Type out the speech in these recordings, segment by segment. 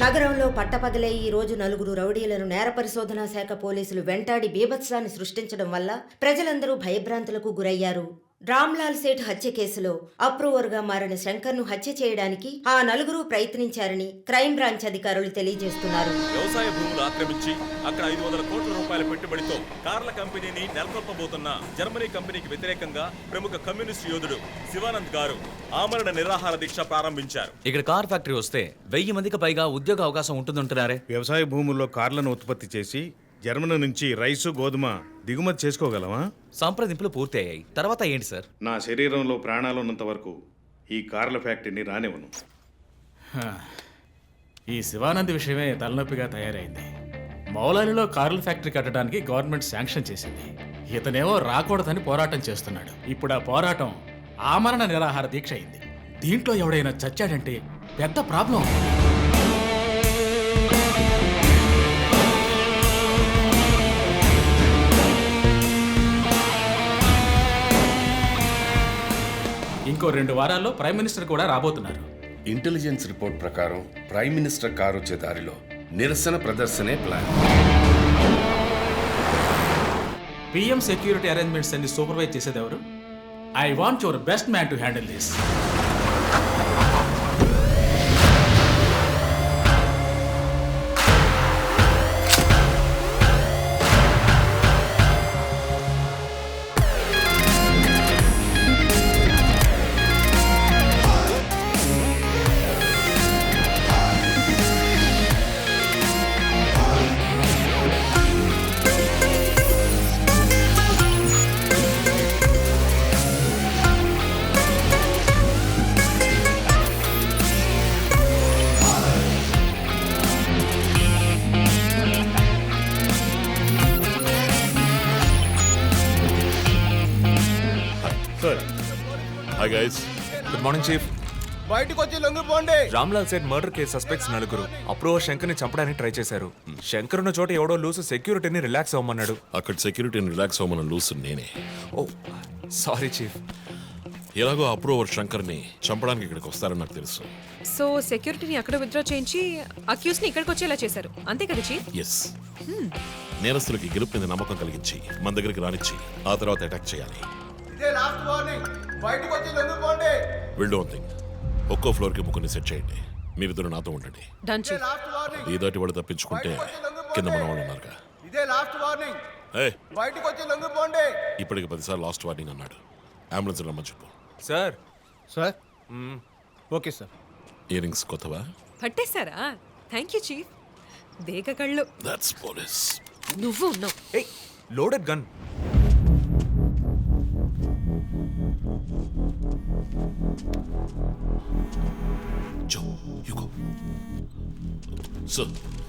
నగరంలో పట్టపగలే ఈ రోజు నలుగురు రౌడీలను నేర పరిశోధనా శాఖ పోలీసులు వెంటాడి బీభత్సాన్ని సృష్టించడం వల్ల ప్రజలందరూ భయభ్రాంతులకు గురయ్యారు. రామ్లాల్ సేఠ్ హత్య కేసులో అప్రూవర్గా మారిన శంకర్ను హత్య చేయడానికి ఆ నలుగురు ప్రయత్నించారని క్రైమ్ బ్రాంచ్ అధికారులు తెలియజేస్తున్నారు. వ్యవసాయ భూములు ఆక్రమించి అక్కడ 500 కోట్ల రూపాయల పెట్టుబడితో కార్ల కంపెనీని నెలకొల్పబోతున్న జర్మనీ కంపెనీకి వ్యతిరేకంగా ప్రముఖ కమ్యూనిస్ట్ యోధుడు శివానంద్ గారు ఆమరణ నిరాహార దీక్ష ప్రారంభించారు. ఇక్కడ కార్ ఫ్యాక్టరీ వస్తే 1000 మందికి పైగా ఉద్యోగ అవకాశం ఉంటుందంటున్నారే. వ్యవసాయ భూముల్లో కార్లను ఉత్పత్తి చేసి జర్మనీ నుంచి రైసు గోధుమ దిగుమతి చేసుకోగలమా? సంప్రదింపులు పూర్తయ్యాయి. తర్వాత ఏంటి సార్? నా శరీరంలో ప్రాణాలున్నంత వరకు ఈ కార్ల ఫ్యాక్టరీని రానివ్వను. ఈ శివానంద్ విషయమే తలనొప్పిగా తయారైంది. మౌలాలిలో కార్ల ఫ్యాక్టరీ కట్టడానికి గవర్నమెంట్ శాంక్షన్ చేసింది. ఇతనేమో రాకూడదని పోరాటం చేస్తున్నాడు. ఇప్పుడు ఆ పోరాటం ఆమరణ నిరాహార దీక్ష అయింది. దీంట్లో ఎవడైనా చచ్చాడంటే పెద్ద ప్రాబ్లం. ఇంకో 2 వారాల్లో ప్రైమ్ మినిస్టర్ కూడా రాబోతున్నారు. ఇంటెలిజెన్స్ రిపోర్ట్ ప్రకారం ప్రైమ్ మినిస్టర్ కారు వచ్చే దారిలో నిరసన ప్రదర్శనే ప్లాన్. పిఎం సెక్యూరిటీ అరేంజ్మెంట్స్ అన్ని సూపర్వైజ్ చేసేది ఎవరు? I want your best man to handle this. Hi guys. Good morning chief. బయటికి వచ్చి లొంగిపోండి. Ramlal Seth murder case suspects 4 approver శంకర్ని చంపడానికి ట్రై చేశారు. శంకర్ ఉన్న చోట ఎవడో లూసు సెక్యూరిటీని రిలాక్స్ అవ్వమన్నాడు. అక్కడ సెక్యూరిటీని రిలాక్స్ అవ్వమని లూసు నేనే. ఓ సారీ చీఫ్. ఎలాగో అప్రూవర్ శంకర్ని చంపడానికి ఇక్కడికి వస్తారని నాకు తెలుసు. సో సెక్యూరిటీని అక్కడ విత్డ్రా చేయించి అక్యూస్ ని ఇక్కడికి వచ్చేలా చేశారు, అంతే కదా చీఫ్? ఎస్. నేరస్తులకి గెలుపు మీద నమ్మకం కలిగించి మన దగ్గరికి రానిచ్చి ఆ తర్వాత అటాక్ చేయాలి. ఇదే లాస్ట్ వార్నింగ్. బయటికి వచ్చి లొంగిపోండి. Will do one thing. ఒక్కో ఫ్లోర్ కి ముగ్గురిని సెట్ చేయండి. మీరిద్దరు నాతో ఉండండి. Done chief. Last warning. ఈ దాటి వాడు తప్పించుకుంటే కింద మన వాళ్ళు ఉన్నారుగా. ఇదే లాస్ట్ వార్నింగ్. బయటికి వచ్చి లొంగిపోండి. ఇప్పటికి 10 సార్లు లాస్ట్ వార్నింగ్ అన్నాడు. అంబులెన్స్ రమ్మని చెప్పు. Sir. Sir okay sir. Earrings కొత్తవా? పట్టేశారా? Thank you chief. దేగ కళ్ళు. That's police. నువ్వు ఉన్నావు. ఏయ్ లోడెడ్ గన్.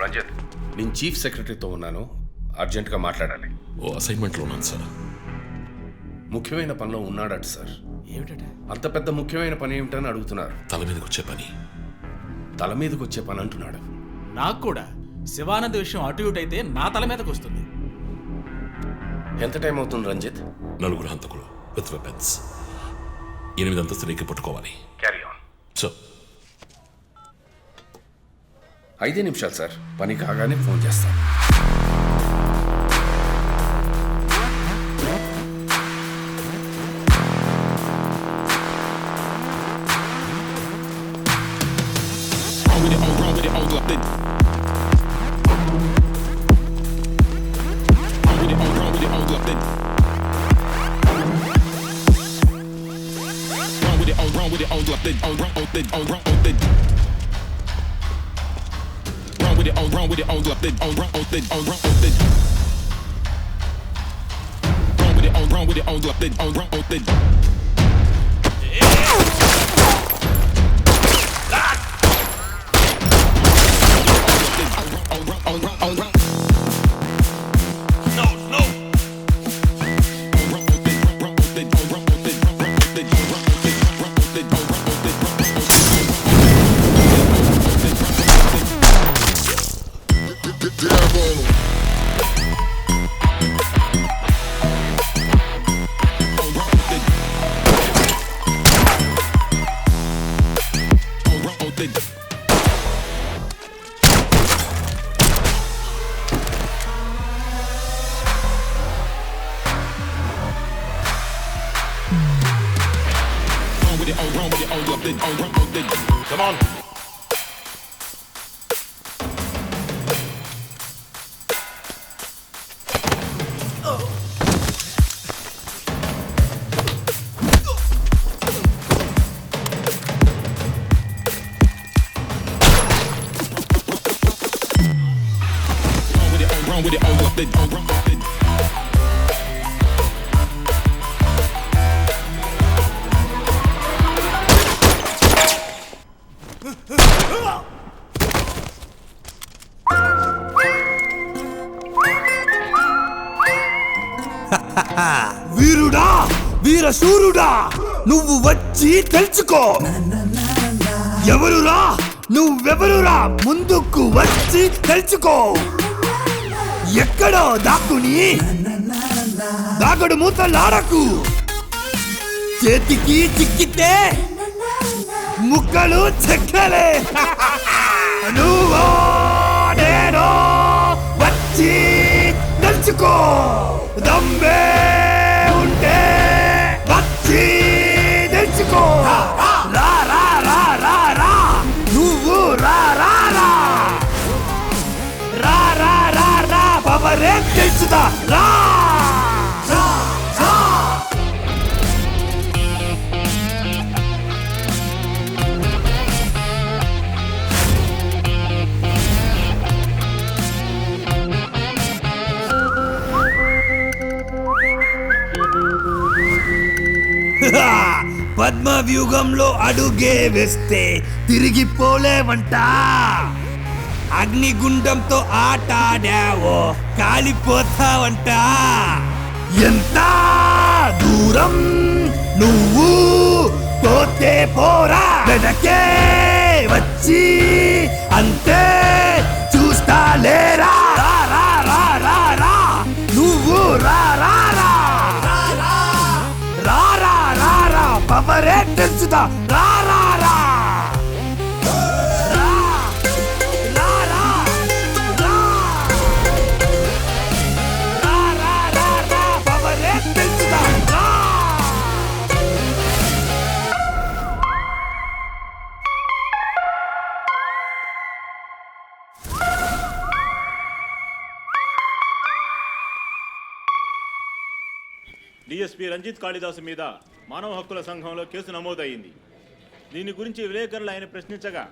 రంజిత్, నేను చీఫ్ సెక్రటరీతో ఉన్నాను. అర్జెంటుగా మాట్లాడాలి. ఓ అసైన్మెంట్లో ఉన్నాను సార్. ముఖ్యమైన పనిలో ఉన్నాడట సార్. ఏమిటంటే అంత పెద్ద ముఖ్యమైన పని ఏమిటని అడుగుతున్నారు. తల మీదకి వచ్చే పని. తల మీదకి వచ్చే పని అంటున్నాడు. నాకు కూడా శివానంద్ విషయం అటు ఇటు అయితే నా తల మీదకి వస్తుంది. ఎంత టైం అవుతుంది రంజిత్? 4 హంతకులు విత్ వెపన్స్. 8 అంతస్తులు ఎక్కి పట్టుకోవాలి. Carry on. సో 5 నిమిషాలు సార్. పని కాగానే ఫోన్ చేస్తాను. వీరుడా వీరశూరుడా నువ్వు వచ్చి తెలుసుకో ఎవరురా నువ్వెవరురా ముందుకు వచ్చి తెలుసుకో ఎక్కడో దాక్కుని దాగుడు మూతలాడకు చేతికి చిక్కితే ముక్కలు చెక్కలే నువ్వో నేనో వచ్చి తెలుసుకో దమ్మే ఉంటే వచ్చి తెలుసుకో రా రా రా రా రా నువ్వు రా రా రా రా రా రా రా పవరే తెలుసుదా రా రా రా పద్మ వ్యూహంలో అడుగే వేస్తే తిరిగిపోలేవంట అగ్నిగుండంతో ఆటాడావో కాలిపోతావంట ఎంత దూరం నువ్వు పోతే పోరా వెనకే వచ్చి అంతే చూస్తా లేరా రా రా రా రా రా నువ్వు రా రా రా రా రా రా రా పవరే తెలుసుదా రా రా రా రా రా రా రా రా రా రా రా పవరే తెలుసుదా రా డిఎస్పీ రంజిత్ కాళిదాసు మీద మానవ హక్కుల సంఘంలో కేసు నమోదయ్యింది. దీని గురించి విలేకరులు ఆయన ప్రశ్నించగా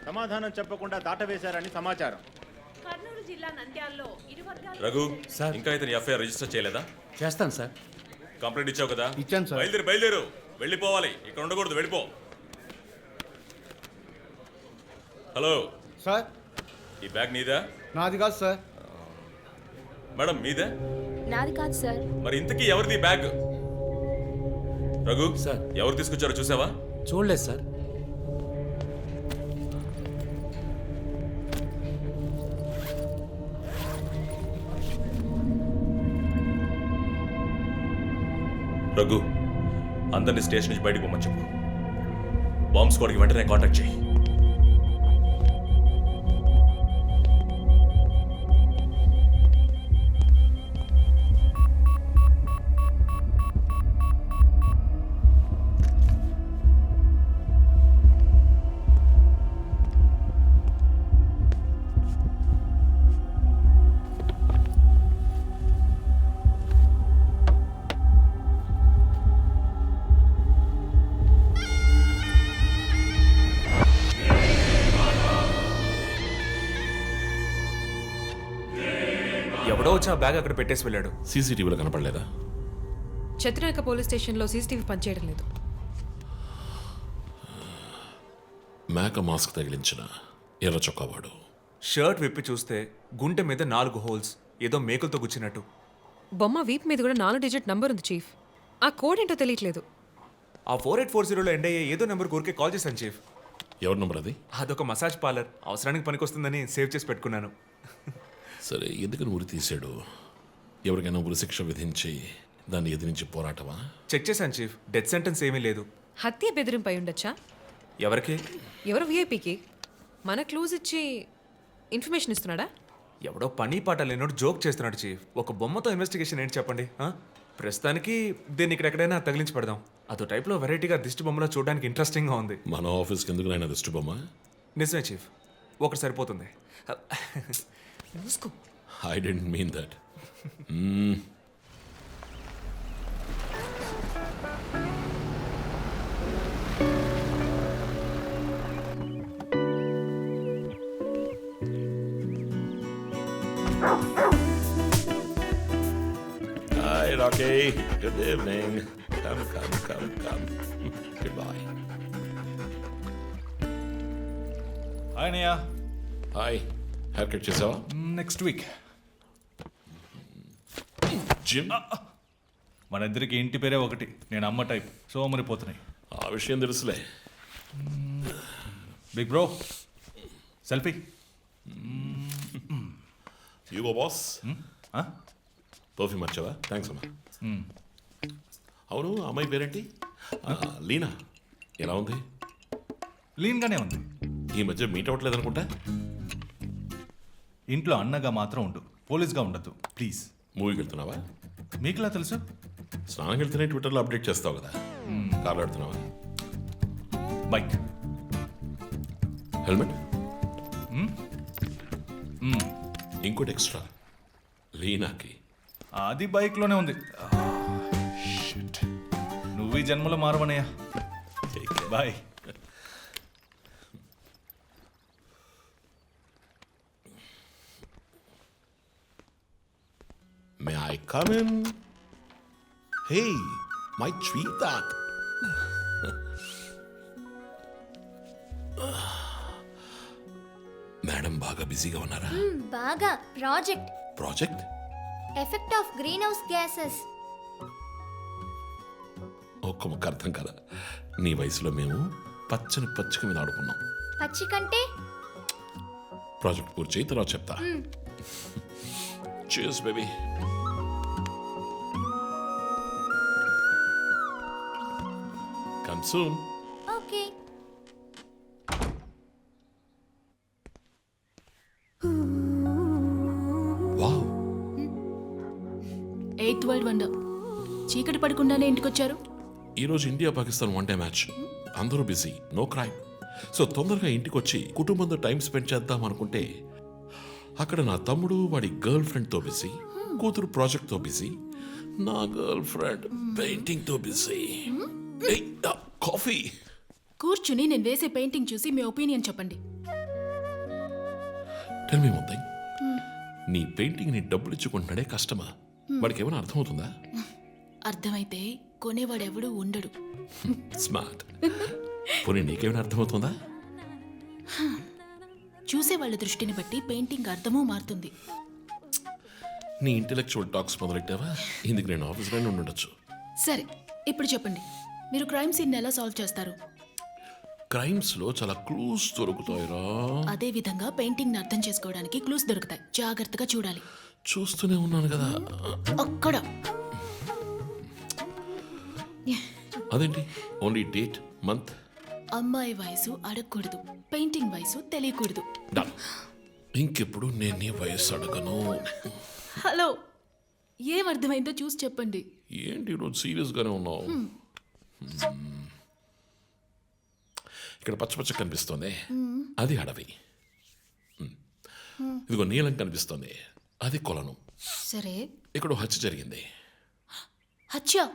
సమాధానం చెప్పకుండా దాటవేశారని సమాచారం. కర్నూలు జిల్లా నంద్యాలలో రఘు సార్ ఇంకా ఇతని ఎఫ్ఐఆర్ రిజిస్టర్ చేయలేదా? చేస్తాను సార్. కంప్లైంట్ ఇచ్చావు కదా? ఇచ్చాను సార్. బయలుదేరు వెళ్ళిపోవాలి, ఇక్కడ ఉండకూడదు, వెళ్ళిపో. హలో సార్ ఈ బ్యాగ్ నీదా? నాది కాదు సార్. మేడం మీదే? నాది కాదు సార్. మరి ఇంతకీ ఎవరిది బ్యాగ్? రఘు సార్. ఎవరు తీసుకొచ్చారో చూసావా? చూడలేదు సార్. రఘు అందరినీ స్టేషన్ నుంచి బయటకు పోమని చెప్పు. బాంబ్ స్క్వాడ్కి వెంటనే కాంటాక్ట్ చేయి. ఎవడో వచ్చి ఆ బ్యాగ్ అక్కడ పెట్టేసి వెళ్ళాడు. సీసీటీవీలో కనపడలేదా? చత్రనాక పోలీస్ స్టేషన్లో సీసీటీవీ పనిచేయడం లేదు. మేక మాస్క్ తగిలించిన ఎర్ర చొక్కావాడు. షర్ట్ విప్పి చూస్తే గుంటె మీద 4 హోల్స్, ఏదో మేకులతో గుచ్చినట్టు. బొమ్మ వీప్ మీద కూడా 4 డిజిట్ నంబర్ ఉంది చీఫ్. ఆ కోడ్ ఏంటో తెలియట్లేదు. ఆ 4840లో ఎండ్ అయ్యే ఏదో నెంబర్ ఊరికే కాల్ చేశాను చీఫ్. ఎవరి నెంబర్ అది? అదొక మసాజ్ పార్లర్, అవసరానికి పనికొస్తుందని సేవ్ చేసి పెట్టుకున్నాను. సరే, ఎందుకని ఉరి తీశాడు? ఎవరికైనా ఉరి శిక్ష విధించి దాన్ని ఎదిరించి పోరాటమా? చెక్ చేశాను చీఫ్, డెత్ సెంటెన్స్ ఏమీ లేదు. హత్య బెదిరింపై ఉండొచ్చా? ఎవరికి? ఎవరు విఐపీకి మన క్లూజ్ ఇచ్చి ఇన్ఫర్మేషన్ ఇస్తున్నాడా? ఎవడో పని పాట లేనోడు జోక్ చేస్తున్నాడు చీఫ్. ఒక బొమ్మతో ఇన్వెస్టిగేషన్ ఏంటి చెప్పండి? ప్రస్తుతానికి దీన్ని ఇక్కడ ఎక్కడైనా తగిలించి పెడదాం. అదో టైప్లో వెరైటీగా దిష్టి బొమ్మలో చూడడానికి ఇంట్రెస్టింగ్గా ఉంది. మన ఆఫీస్కి ఎందుకు నాయన దిష్టి బొమ్మ? నిజమే చీఫ్, ఒకటి సరిపోతుంది. I don't mean that. Hi, Rocky. Good evening. Come. Goodbye. Hi అన్నయ్య. Hi. Hair cut చేసావా? Next week. జిమ్? మన ఇద్దరికి ఇంటి పేరే ఒకటి. నేను అమ్మ టైప్, సోమరిపోతున్నాయి. ఆ విషయం తెలుసులే. Big bro, selfie. ఇగో బాస్. పర్ఫ్యూమ్ వచ్చావా? థ్యాంక్స్ అమ్మా. అవును, అమ్మాయి పేరేంటి? లీనా. ఎలా ఉంది? లీన్గానే ఉంది. ఈ మధ్య మీట్ అవ్వట్లేదు అనుకుంటా. ఇంట్లో అన్నగా మాత్రం ఉండు, పోలీస్గా ఉండద్దు ప్లీజ్. మూవీకి వెళ్తున్నావా? మీకులా తెలుసు? స్నానం వెళ్తేనే ట్విట్టర్లో అప్డేట్ చేస్తావు కదా. కార్లో వెళ్తున్నావా? బైక్. హెల్మెట్? ఇంకోటి ఎక్స్ట్రా లీనాకి. అది బైక్లోనే ఉంది. నువ్వు ఈ జన్మలో మారవనయ్యా. Bye. May I come in? Hey, my sweetheart. Madam బాగా బిజీగా ఉన్నారా? బాగా. Project? Effect of greenhouse gases. ఒక్క ముక్క అర్థం కదా. నీ వయసులో మేము పచ్చక మీద ఆడుకున్నాం. పచ్చి కంటే ప్రాజెక్ట్ పూర్తి చేయి, తర్వాత చెప్తా. Cheers, baby. Come soon. Okay. Wow. 8th world wonder. చీకటి పడకుండానే ఇంటికొచ్చారు. ఈరోజు India Pakistan one day match. అందరూ బిజీ, నో క్రైమ్. సో తొందరగా ఇంటికి వచ్చి కుటుంబంతో టైం స్పెండ్ చేద్దాం అనుకుంటే అక్కడ నా తమ్ముడు వాడి గర్ల్ ఫ్రెండ్తో బిజీ, కూతురు ప్రాజెక్ట్తో బిజీ, నా గర్ల్ ఫ్రెండ్ పెయింటింగ్తో బిజీ. కాఫీ. కూర్చుని నేను వేసే పెయింటింగ్ చూసి మీ ఒపీనియన్ చెప్పండి. Tell me one thing. నీ పెయింటింగ్ ని డబ్బులు ఇచ్చుకుంటున్నాడే కష్టమా? వాడికి ఏమైనా అర్థమవుతుందా? అర్థమైతే కొనేవాడెవడూ ఉండడు. స్మార్ట్. పోనీ నీకేమైనా అర్థమవుతుందా? చూసే వాళ్ళ దృష్టిని బట్టి పెయింటింగ్ అర్థమూ మారుతుంది. నీ ఇంటెలెక్చువల్ టాక్స్ మొదలెట్టావా? ఇందుకు నేను ఆఫీస్లోనే ఉండొచ్చు. సరే, ఇప్పుడు చెప్పండి, మీరు క్రైమ్ సీన్ ఎలా సాల్వ్ చేస్తారు? క్రైమ్స్ లో చాలా క్లూస్ దొరుకుతాయిరా. అదే విధంగా పెయింటింగ్ ని అర్థం చేసుకోవడానికి క్లూస్ దొరుకుతాయి. జాగ్రత్తగా చూడాలి. చూస్తూనే ఉన్నాను కదా. అక్కడ అదేంటి? Only date, month. అమ్మాయి వయసు అడగకూడదు, పెయింటింగ్ వయసు తెలియకూడదు. ఇంకెప్పుడు నేను నీ వయసు అడగను. హలో, ఏం అర్థమైందో చూసి చెప్పండి. ఏంటి ఈరోజు సీరియస్ గానే ఉన్నావు? ఇక్కడ పచ్చ కనిపిస్తోంది, అది అడవి. ఇదిగో నీలం కనిపిస్తోంది, అది కొలను. సరే, ఇక్కడ హత్య జరిగింది. హత్య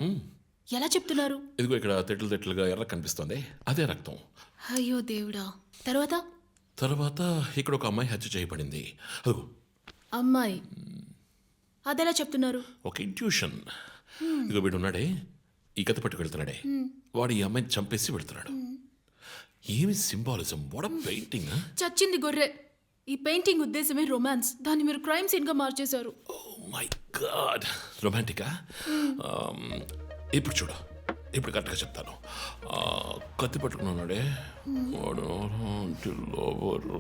ఎలా చెప్తున్నారు? ఇదిగో ఇక్కడ తెట్లుగా ఎర్ర కనిపిస్తోంది, అదే రక్తం. అయ్యో దేవుడా. తర్వాత ఇక్కడ ఒక అమ్మాయి హత్య చేయబడింది. అదిగో అమ్మాయి, అదెలా చెప్తున్నారు? ఒక ఇంట్యూషన్. ఇదిగో వీడు ఉన్నాడే, ఈ కథ పట్టుకు వెళ్తున్నాడే, వాడు ఈ అమ్మాయిని చంపేసి వెళ్తున్నాడు. ఏమి సింబాలిజం! What a painting! చచ్చింది గొర్రె. ఈ పెయింటింగ్ ఉద్దేశమే రొమాన్స్. దాన్ని మీరు క్రైమ్ సీన్ గా మార్చేశారు. ఓ మై గాడ్, రొమాంటికా? ఇప్పుడు చూడు, ఇప్పుడు కరెక్ట్గా చెప్తాను. కత్తి పట్టుకున్నాడే వాడు లోబరు.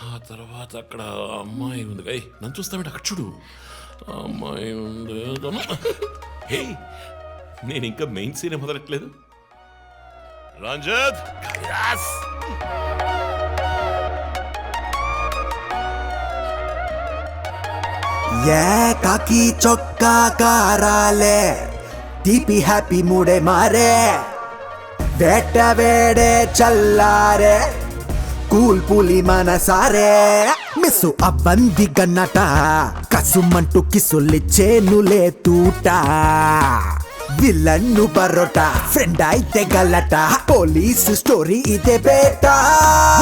ఆ తర్వాత అక్కడ అమ్మాయి ఉంది. నన్ను చూస్తామంటే అక్కడ చూడు, అమ్మాయి ఉంది. హే, నేను ఇంకా మెయిన్ సీనే మొదలట్లేదు. రంజిత్, ఏ కాకి చొక్కా కారాలే తీపి హ్యాపీ మూడే మారే వేట వేడే చల్లారే కూల్ పులి మనసారే మిస్సు అవ్వంది గన్నట కసుమంటూ కిసులిచ్చేనులే తూట విలన్ను బరోట ఫ్రెండ్ అయితే గలట పోలీసు స్టోరీ ఇదే బేట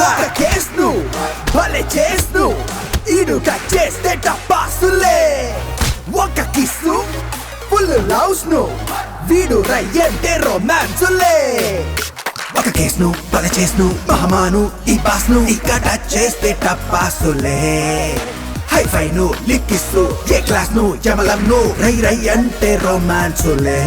ఒక కేసును భలే చేస్ను ఈడు కట్ చేస్తే టపాసులే ఒక కిస్సు ఫుల్ లవ్స్ ను వీడు రయ్యంటే రొమాన్సులే ఒక కేసును భలే చేస్ను మహమాను ఈ బాస్ను ఇక టచ్ చేస్తే టపాసులే హైఫైను లిక్కిస్తూ ఏ క్లాస్ ను యమలంను రై రై అంటే రొమాన్సులే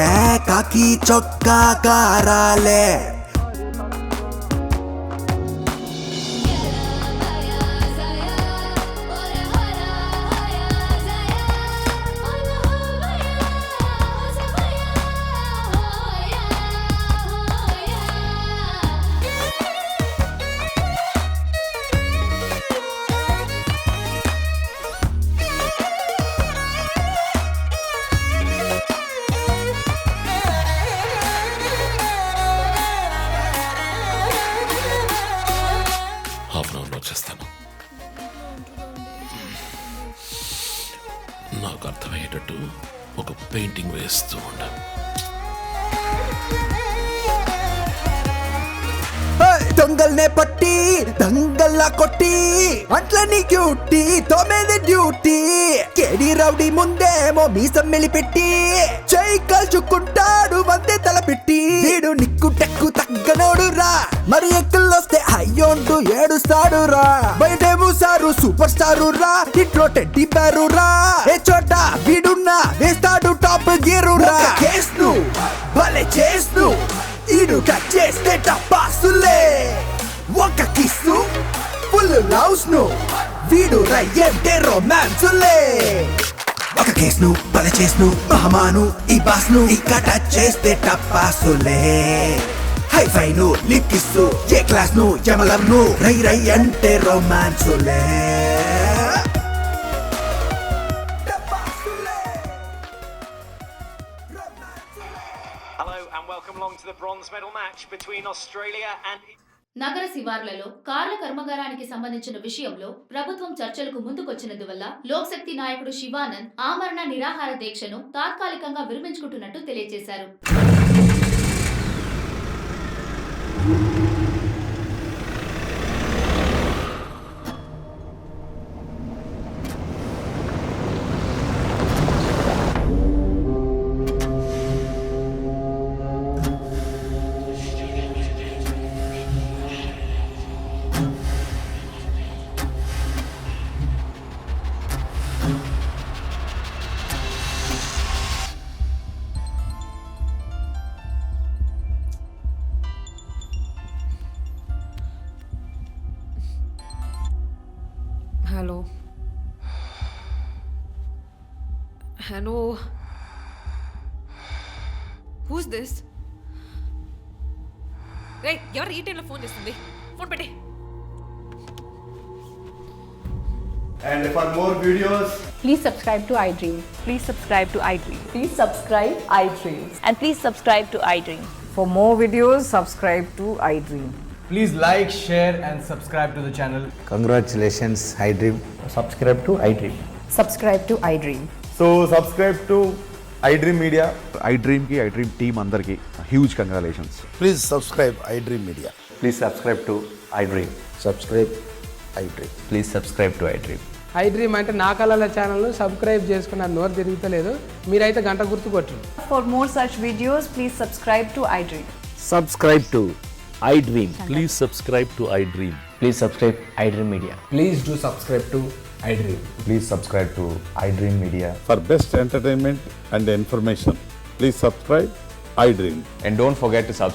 ఏ కాకి చొక్కా కారాలే హాఫ్ అన్ అవర్లో వచ్చేస్తాను. నాకు అర్థమయ్యేటట్టు ఒక పెయింటింగ్ వేస్తూ ఉండ. దొంగల్నే పట్టి దంగల్లా కొట్టి అట్లని క్యూటీ తోమేది డ్యూటీ కేడి రౌడీ ముందేమో మీసం మెలిపెట్టి చెయ్యి కాల్చుకుంటాడు వందే తలపెట్టి వీడు నిక్కు టెక్కు తగ్గనోడు రా మరి ఎక్కలొస్తే అయ్యోంటూ ఏడుస్తాడు రా బయటేమో సారు సూపర్ స్టారు రా ఇంట్లో టెడ్డీ పేరు రా ఏ చోట వీడున్నా వేస్తాడు టాప్ గీరు రా కేస్ను భలే చేస్ను ఈడు కట్ చేస్తే టపాసులే ఒక కిస్సు ఫుల్ లవ్స్ ను వీడు రయ్యంటే రొమాన్సులే ఒక కేసును భలే చేస్ను మహమాను ఈ బాస్ను ఇక టచ్ చేస్తే టపాసులే హైఫైను లిక్కిస్తూ ఏ క్లాస్ ను యమలంను రై రై అంటే రొమాన్సులే నగర శివార్లలో కార్ల కర్మాగారానికి సంబంధించిన విషయంలో ప్రభుత్వం చర్చలకు ముందుకొచ్చినందువల్ల లోక్శక్తి నాయకుడు శివానంద్ ఆమరణ నిరాహార దీక్షను తాత్కాలికంగా విరమించుకుంటున్నట్టు తెలియజేశారు. Hello. Who's this? Hey, ఎవరు ఈ టైంలో ఫోన్ చేస్తుంది? ఫోన్ పెట్టే. And for more videos, please subscribe to iDream. Please subscribe to iDream. Please subscribe iDream. And please subscribe to iDream. For more videos, subscribe to iDream. please like, share and subscribe to the channel. Congratulations, iDream. Subscribe to iDream. Subscribe to iDream. So subscribe to iDream Media. iDream ki iDream team andarki huge congratulations. Please subscribe iDream Media. Please subscribe to iDream. Subscribe iDream. Please subscribe to iDream. iDream అంటే నా కళల channel subscribe చేసుకున్న నోరు తిరుగుతలేదు మీరైతే గంట గుర్తు కొట్టండి. For more such videos, please subscribe to iDream. Subscribe to iDream. Please subscribe to iDream. Please subscribe iDream Media. Please do subscribe to iDream. Please subscribe to iDream Media. For best entertainment and information, please subscribe iDream. And don't forget to subscribe